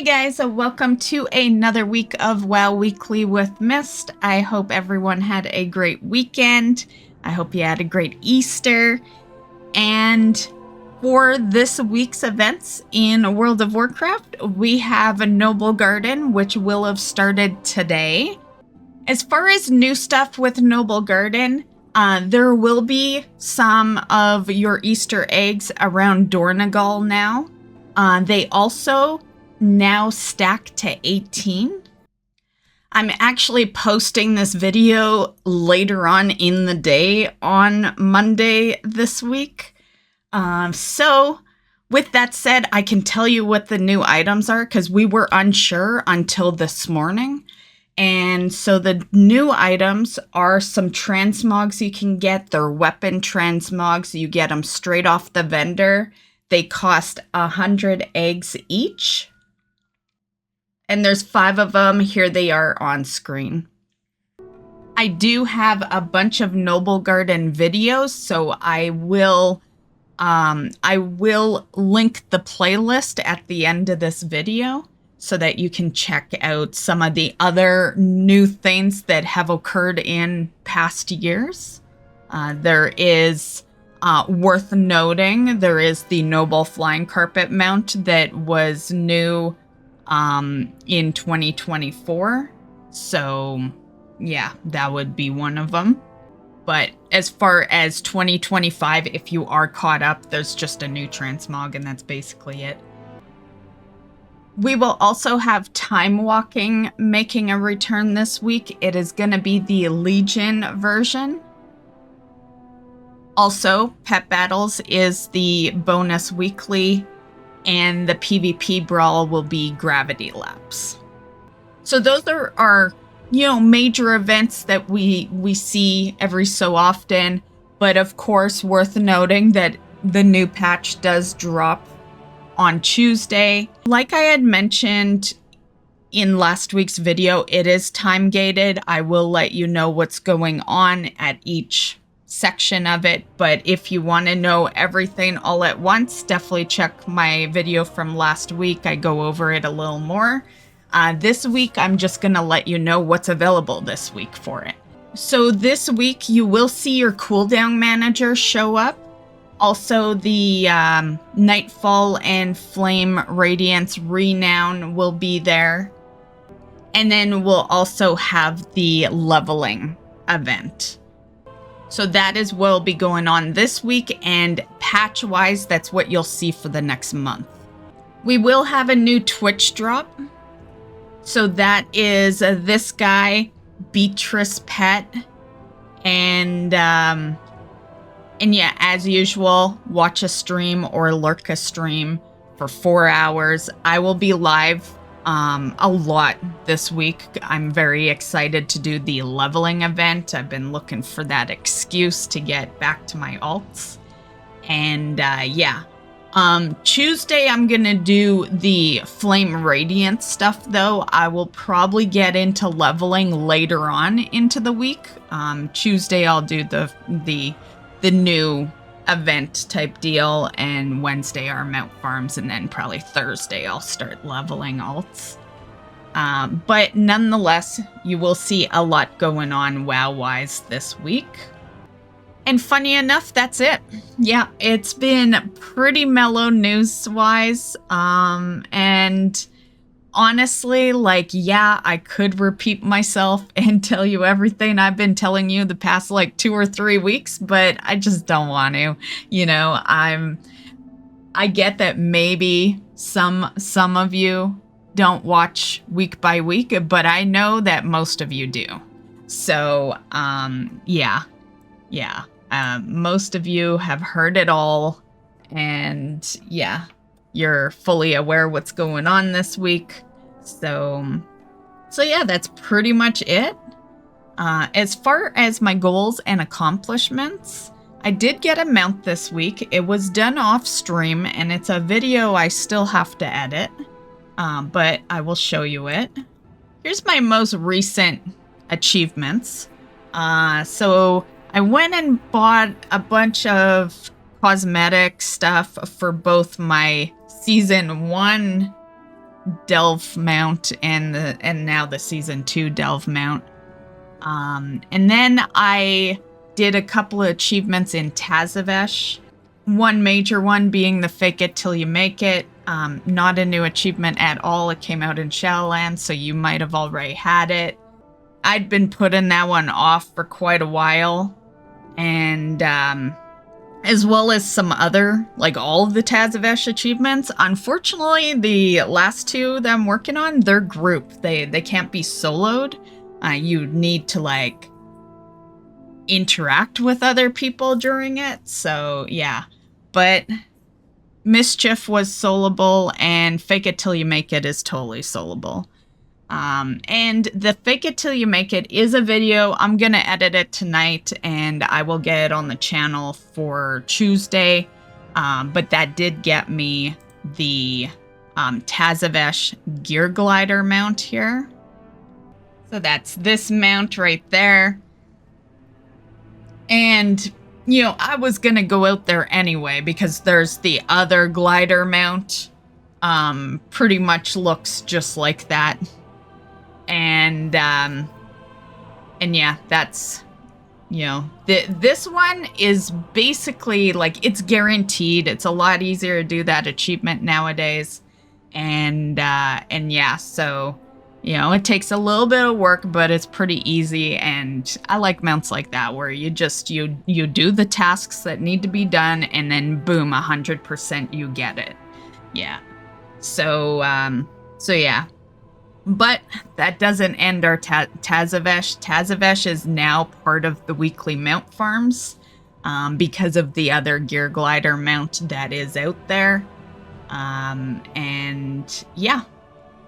guys, welcome to another week of WoW Weekly with Myst. I hope everyone had a great weekend. I hope you had a great Easter. And for this week's events in World of Warcraft, we have a Noblegarden, which will have started today. As far as new stuff with Noblegarden, there will be some of your Easter eggs around Dornegal now. They also now stack to 18. I'm actually posting this video later on in the day on Monday this week. So with that said, I can tell you what the new items are because we were unsure until this morning. And so the new items are some transmogs you can get. They're weapon transmogs. You get them straight off the vendor. They cost 100 eggs each. And there's 5 of them. Here they are on screen. I do have a bunch of Noblegarden videos, so I will link the playlist at the end of this video so that you can check out some of the other new things that have occurred in past years. There is, worth noting, there is the Noble Flying Carpet mount that was new in 2024. So yeah, that would be one of them. But as far as 2025, if you are caught up, there's just a new transmog and that's basically it. We will also have Time Walking making a return this week. It is going to be the Legion version. Also, Pet Battles is the bonus weekly, and the PvP Brawl will be Gravity Laps. So those are our, major events that we see every so often. But of course, worth noting that the new patch does drop on Tuesday. Like I had mentioned in last week's video, it is time gated. I will let you know what's going on at each section of it, but if you want to know everything all at once, definitely check my video from last week. I go over it a little more. This week, I'm just going to let you know what's available this week for it. So this week, you will see your cooldown manager show up. Also, the Nightfall and Flame Radiance Renown will be there. And then we'll also have the leveling event. So that is what will be going on this week, and patch-wise, that's what you'll see for the next month. We will have a new Twitch drop. So that is this guy, Beatrice Pet. And yeah, as usual, watch a stream or lurk a stream for 4 hours. I will be live a lot this week. I'm very excited to do the leveling event. I've been looking for that excuse to get back to my alts. And yeah, Tuesday I'm gonna do the Flame Radiance stuff though. I will probably get into leveling later on into the week. Tuesday I'll do the new event type deal, and Wednesday are mount farms, and then probably Thursday I'll start leveling alts. But nonetheless, you will see a lot going on WoW-wise this week. And funny enough, that's it. Yeah, it's been pretty mellow news-wise. And honestly, yeah, I could repeat myself and tell you everything I've been telling you the past 2 or 3 weeks, but I just don't want to. I get that maybe some of you don't watch week by week, but I know that most of you do. So, yeah. Most of you have heard it all, and yeah, you're fully aware what's going on this week. So yeah, that's pretty much it. As far as my goals and accomplishments, I did get a mount this week. It was done off stream, and it's a video I still have to edit, but I will show you it. Here's my most recent achievements. So I went and bought a bunch of cosmetic stuff for both my Season 1 Delve mount and now the season 2 Delve mount. And then I did a couple of achievements in Tazavesh. One major one being the fake it till you make it. Not a new achievement at all. It came out in Shadowlands, so you might have already had it. I'd been putting that one off for quite a while. And as well as some other, like all of the Tazavesh achievements. Unfortunately, the last 2 that I'm working on, they're grouped. They can't be soloed. You need to like interact with other people during it. So yeah, but Mischief was soloable, and Fake It Till You Make It is totally soloable. And the Fake It Till You Make It is a video. I'm gonna edit it tonight, and I will get it on the channel for Tuesday. But that did get me the Tazavesh Gear Glider mount here. So that's this mount right there. And, you know, I was gonna go out there anyway because there's the other glider mount. Pretty much looks just like that. And yeah, that's, you know, this one is basically like, it's guaranteed. It's a lot easier to do that achievement nowadays. And yeah, so, you know, it takes a little bit of work, but it's pretty easy. And I like mounts like that where you just, you do the tasks that need to be done, and then boom, 100% you get it. Yeah. So yeah. But that doesn't end our Tazavesh. Tazavesh is now part of the weekly mount farms because of the other Gear Glider mount that is out there. And yeah.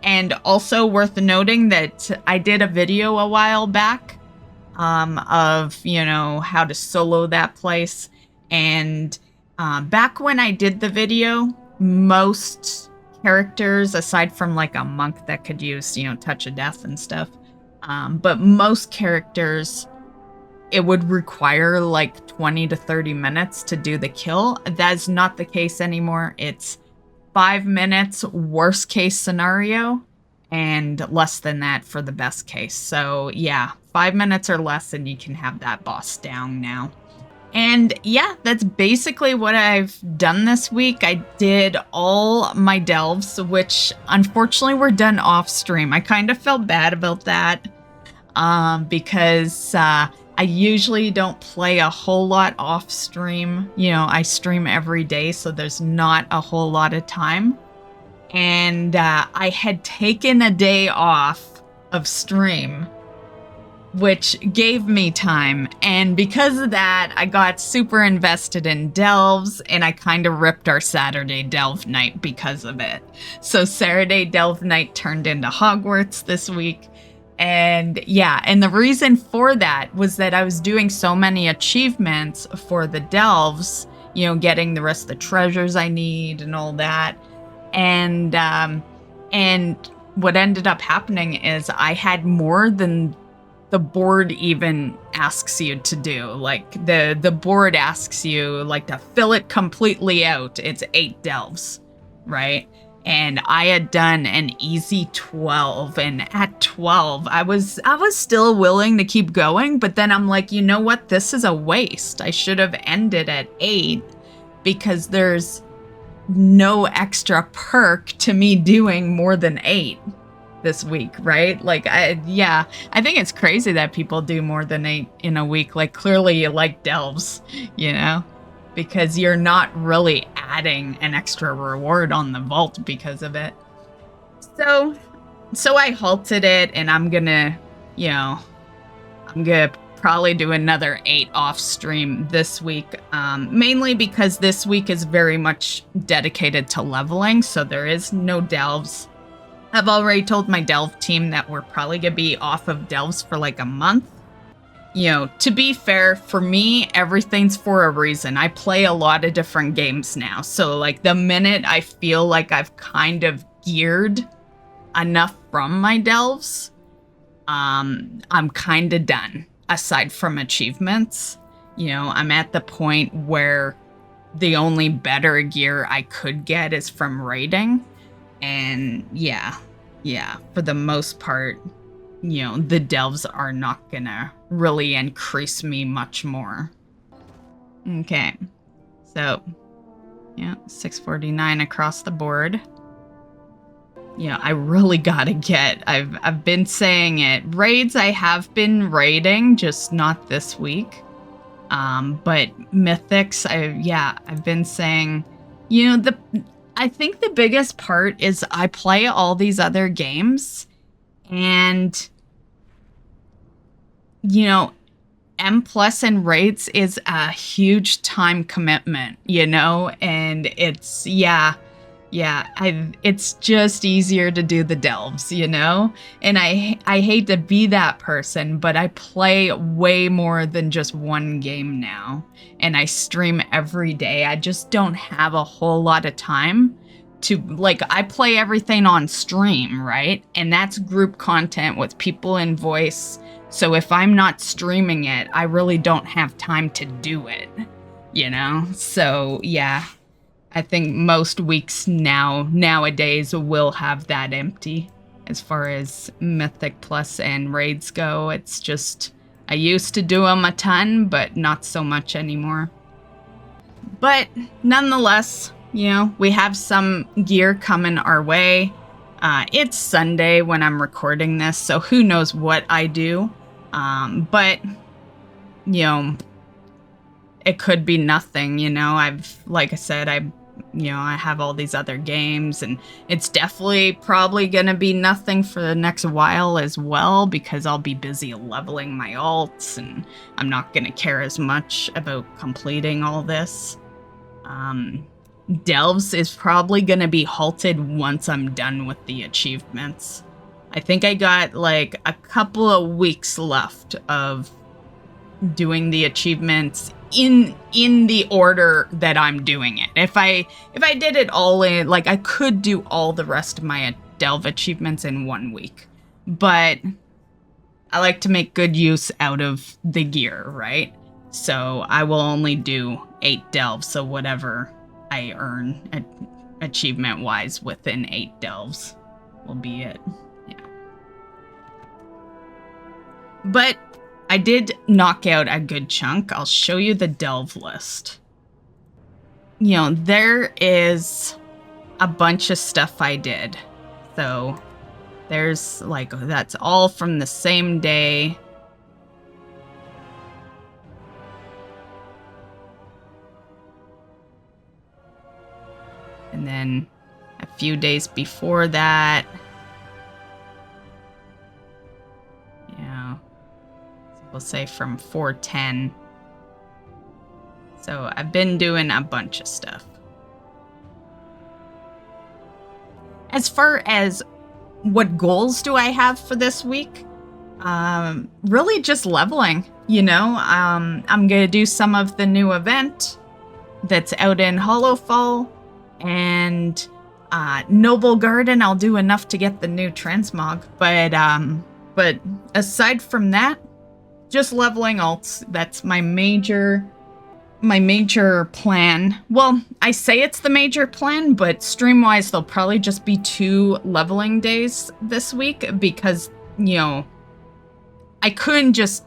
And also worth noting that I did a video a while back of, you know, how to solo that place. And back when I did the video, most characters, aside from like a monk that could use, you know, Touch of Death and stuff, but most characters, it would require like 20 to 30 minutes to do the kill. That's not the case anymore. It's 5 minutes, worst case scenario, and less than that for the best case. So yeah, 5 minutes or less and you can have that boss down now. And yeah, that's basically what I've done this week. I did all my delves, which unfortunately were done off stream. I kind of felt bad about that because I usually don't play a whole lot off stream. You know, I stream every day, so there's not a whole lot of time. And I had taken a day off of stream, which gave me time. And because of that, I got super invested in delves, and I kind of ripped our Saturday delve night because of it. So Saturday delve night turned into Hogwarts this week. And yeah, and the reason for that was that I was doing so many achievements for the delves, you know, getting the rest of the treasures I need and all that. And what ended up happening is I had more than the board even asks you to do. Like the board asks you like to fill it completely out. It's 8 delves, right? And I had done an easy 12, and at 12, I was still willing to keep going, but then I'm like, you know what? This is a waste. I should have ended at 8 because there's no extra perk to me doing more than 8 this week, right? Like, I think it's crazy that people do more than 8 in a week. Like, clearly you like delves, you know? Because you're not really adding an extra reward on the vault because of it. So I halted it, and I'm gonna probably do another 8 off stream this week, mainly because this week is very much dedicated to leveling, so there is no delves. I've already told my delve team that we're probably gonna be off of delves for like a month. You know, to be fair, for me, everything's for a reason. I play a lot of different games now. So, like, the minute I feel like I've kind of geared enough from my delves, I'm kind of done. Aside from achievements, you know, I'm at the point where the only better gear I could get is from raiding. And yeah, for the most part, the delves are not gonna really increase me much more. Okay, so 649 across the board. I really gotta get, I've been saying it, raids I have been raiding, just not this week. But mythics, I've been saying, I think the biggest part is I play all these other games, and M plus and raids is a huge time commitment, and it's it's just easier to do the delves, and I hate to be that person, but I play way more than just one game now, and I stream every day. I just don't have a whole lot of time to, I play everything on stream, right? And that's group content with people in voice. So if I'm not streaming it, I really don't have time to do it, So I think most weeks nowadays will have that empty. As far as Mythic Plus and raids go, it's just, I used to do them a ton, but not so much anymore. But nonetheless, we have some gear coming our way. It's Sunday when I'm recording this, so who knows what I do. But, it could be nothing, like I said, I have all these other games, and it's definitely probably going to be nothing for the next while as well, because I'll be busy leveling my alts, and I'm not going to care as much about completing all this. Delves is probably going to be halted once I'm done with the achievements. I think I got a couple of weeks left of doing the achievements in the order that I'm doing it. If I did it all in, I could do all the rest of my delve achievements in 1 week. But I like to make good use out of the gear, right? So I will only do 8 delves, so whatever I earn achievement-wise within 8 delves will be it. Yeah. But I did knock out a good chunk. I'll show you the delve list. There is a bunch of stuff I did. So there's that's all from the same day. And then a few days before that. We'll say from 410. So I've been doing a bunch of stuff. As far as what goals do I have for this week? Really just leveling, I'm going to do some of the new event that's out in Hollowfall, and Noblegarden, I'll do enough to get the new transmog. But aside from that, just leveling alts. That's my major plan. Well, I say it's the major plan, but stream-wise, there'll probably just be 2 leveling days this week, because, I can't just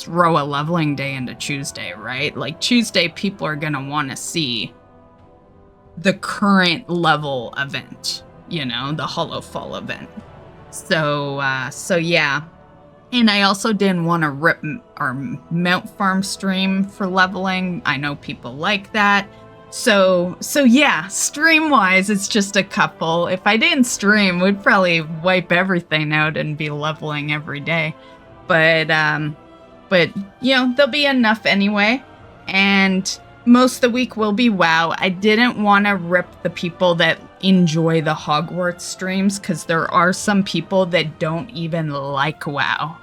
throw a leveling day into Tuesday, right? Tuesday, people are gonna want to see the current level event, the Hollowfall event. So yeah. And I also didn't want to rip our Mount Farm stream for leveling. I know people like that. So yeah, stream-wise, it's just a couple. If I didn't stream, we'd probably wipe everything out and be leveling every day. But there'll be enough anyway. And most of the week will be WoW. I didn't want to rip the people that enjoy the Hogwarts streams, because there are some people that don't even like WoW,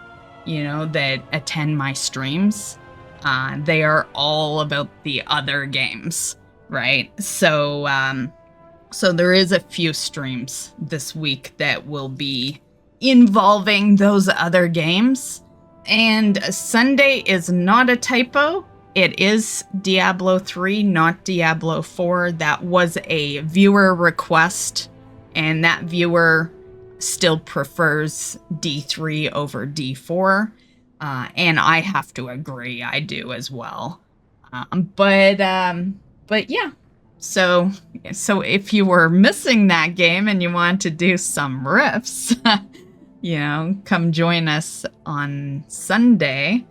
that attend my streams. They are all about the other games, right? So there is a few streams this week that will be involving those other games. And Sunday is not a typo. It is Diablo 3, not Diablo 4. That was a viewer request and that viewer still prefers D3 over D4. And I have to agree, I do as well. But yeah. So if you were missing that game and you want to do some riffs, you know, come join us on Sunday.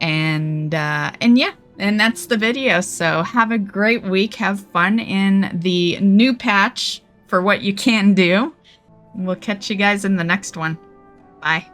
And yeah, and that's the video. So have a great week. Have fun in the new patch for what you can do. We'll catch you guys in the next one. Bye.